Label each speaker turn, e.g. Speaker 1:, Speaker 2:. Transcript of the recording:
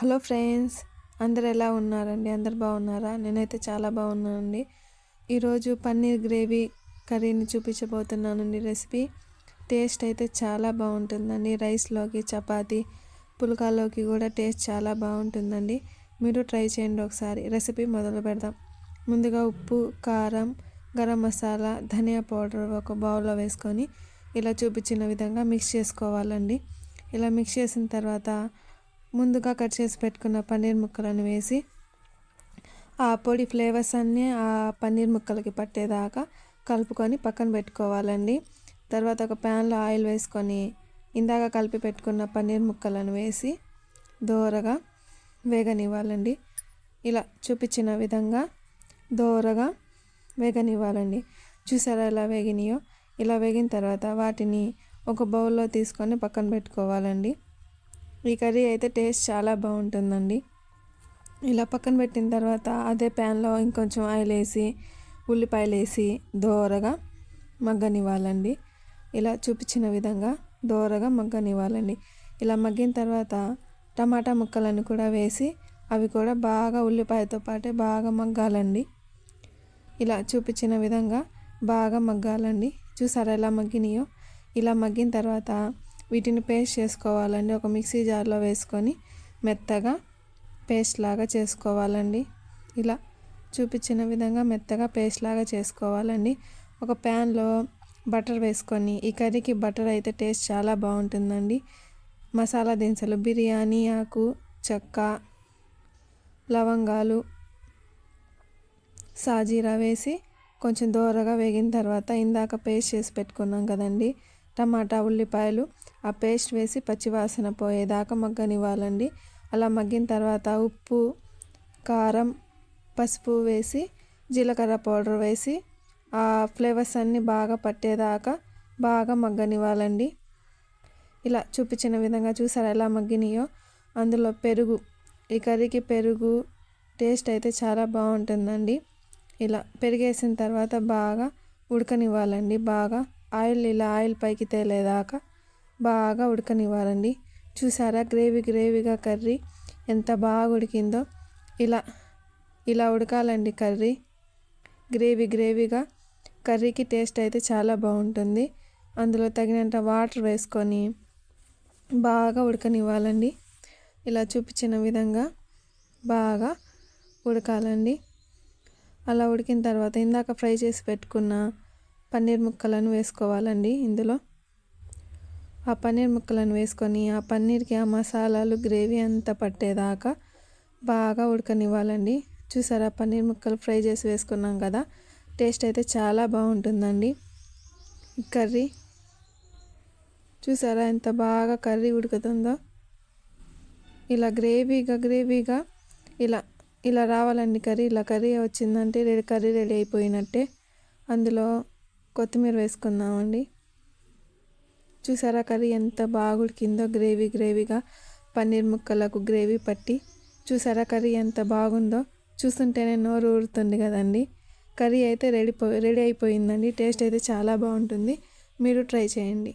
Speaker 1: Hello friends, అందరు ఎలా ఉన్నారండి? అందరు బాగున్నారా? నేనైతే చాలా బాగున్నానండి. ఈరోజు పన్నీర్ గ్రేవీ కర్రీని చూపించబోతున్నానండి. రెసిపీ టేస్ట్ అయితే చాలా బాగుంటుందండి. రైస్లోకి, చపాతీ, పుల్కాలోకి కూడా టేస్ట్ చాలా బాగుంటుందండి. మీరు ట్రై చేయండి ఒకసారి. రెసిపీ మొదలు పెడదాం. ముందుగా ఉప్పు, కారం, గరం మసాలా, ధనియా పౌడర్ ఒక బౌల్లో వేసుకొని ఇలా చూపించిన విధంగా మిక్స్ చేసుకోవాలండి. ఇలా మిక్స్ చేసిన తర్వాత ముందుగా కట్ చేసి పెట్టుకున్న పన్నీర్ ముక్కలను వేసి ఆ పొడి ఫ్లేవర్స్ అన్నీ ఆ పన్నీర్ ముక్కలకి పట్టేదాకా కలుపుకొని పక్కన పెట్టుకోవాలండి. తర్వాత ఒక ప్యాన్లో ఆయిల్ వేసుకొని ఇందాక కలిపి పెట్టుకున్న పన్నీర్ ముక్కలను వేసి దోరగా వేగనివ్వాలండి. ఇలా చూపించిన విధంగా దోరగా వేగనివ్వాలండి. చూసారా ఎలా వేగినాయో? ఇలా వేగిన తర్వాత వాటిని ఒక బౌల్లో తీసుకొని పక్కన పెట్టుకోవాలండి. ఈ కర్రీ అయితే టేస్ట్ చాలా బాగుంటుందండి. ఇలా పక్కన పెట్టిన తర్వాత అదే ప్యాన్లో ఇంకొంచెం ఆయిల్ వేసి ఉల్లిపాయలు వేసి దోరగా మగ్గనివ్వాలండి. ఇలా చూపించిన విధంగా దోరగా మగ్గనివ్వాలండి. ఇలా మగ్గిన తర్వాత టమాటా ముక్కలను కూడా వేసి అవి కూడా బాగా ఉల్లిపాయతో పాటే బాగా మగ్గాలండి. ఇలా చూపించిన విధంగా బాగా మగ్గాలండి. చూసారా ఎలా మగ్గినాయో? ఇలా మగ్గిన తర్వాత వీటిని పేస్ట్ చేసుకోవాలండి. ఒక మిక్సీ జార్లో వేసుకొని మెత్తగా పేస్ట్ లాగా చేసుకోవాలండి. ఇలా చూపించిన విధంగా మెత్తగా పేస్ట్ లాగా చేసుకోవాలండి. ఒక ప్యాన్లో బటర్ వేసుకొని, ఈ కర్రీకి బటర్ అయితే టేస్ట్ చాలా బాగుంటుందండి. మసాలా దినుసులు, బిర్యానీ ఆకు, చెక్క, లవంగాలు, సాజీరా వేసి కొంచెం దోరగా వేగిన తర్వాత ఇందాక పేస్ట్ చేసి పెట్టుకున్నాం కదండి టమాటా, ఉల్లిపాయలు, ఆ పేస్ట్ వేసి పచ్చివాసన పోయేదాకా మగ్గనివ్వాలండి. అలా మగ్గిన తర్వాత ఉప్పు, కారం, పసుపు వేసి జీలకర్ర పౌడర్ వేసి ఆ ఫ్లేవర్స్ అన్నీ బాగా పట్టేదాకా బాగా మగ్గనివ్వాలండి. ఇలా చూపించిన విధంగా చూసారా ఎలా మగ్గినాయో? అందులో పెరుగు, ఈ కర్రీకి పెరుగు టేస్ట్ అయితే చాలా బాగుంటుందండి. ఇలా పెరిగేసిన తర్వాత బాగా ఉడకనివ్వాలండి. బాగా ఆయిల్ పైకి తేలేదాకా బాగా ఉడకనివ్వాలండి. చూసారా గ్రేవీగా కర్రీ ఎంత బాగా ఉడికిందో? ఇలా ఉడకాలండి కర్రీ. గ్రేవీగా కర్రీకి టేస్ట్ అయితే చాలా బాగుంటుంది. అందులో తగినంత వాటర్ వేసుకొని బాగా ఉడకనివ్వాలండి. ఇలా చూపించిన విధంగా బాగా ఉడకాలండి. అలా ఉడికిన తర్వాత ఇందాక ఫ్రై చేసి పెట్టుకున్న పన్నీర్ ముక్కలను వేసుకోవాలండి. ఇందులో ఆ పన్నీర్ ముక్కలను వేసుకొని ఆ పన్నీర్కి ఆ మసాలాలు గ్రేవీ అంతా పట్టేదాకా బాగా ఉడకనివ్వాలండి. చూసారా పన్నీర్ ముక్కలు ఫ్రై చేసి వేసుకున్నాం కదా, టేస్ట్ అయితే చాలా బాగుంటుందండి కర్రీ. చూసారా ఎంత బాగా కర్రీ ఉడుకుతుందో? ఇలా గ్రేవీగా ఇలా రావాలండి కర్రీ. ఇలా కర్రీ వచ్చిందంటే కర్రీ రెడీ అయిపోయినట్టే. అందులో కొత్తిమీర వేసుకుందామండి. చూసారా కర్రీ ఎంత బాగా ఉడికిందో? గ్రేవీగా పన్నీర్ ముక్కలకు గ్రేవీ పట్టి. చూసారా కర్రీ ఎంత బాగుందో? చూస్తుంటేనే నోరు ఊరుతుంది కదండి. కర్రీ అయితే రెడీ అయిపోయిందండి. టేస్ట్ అయితే చాలా బాగుంటుంది. మీరు ట్రై చేయండి.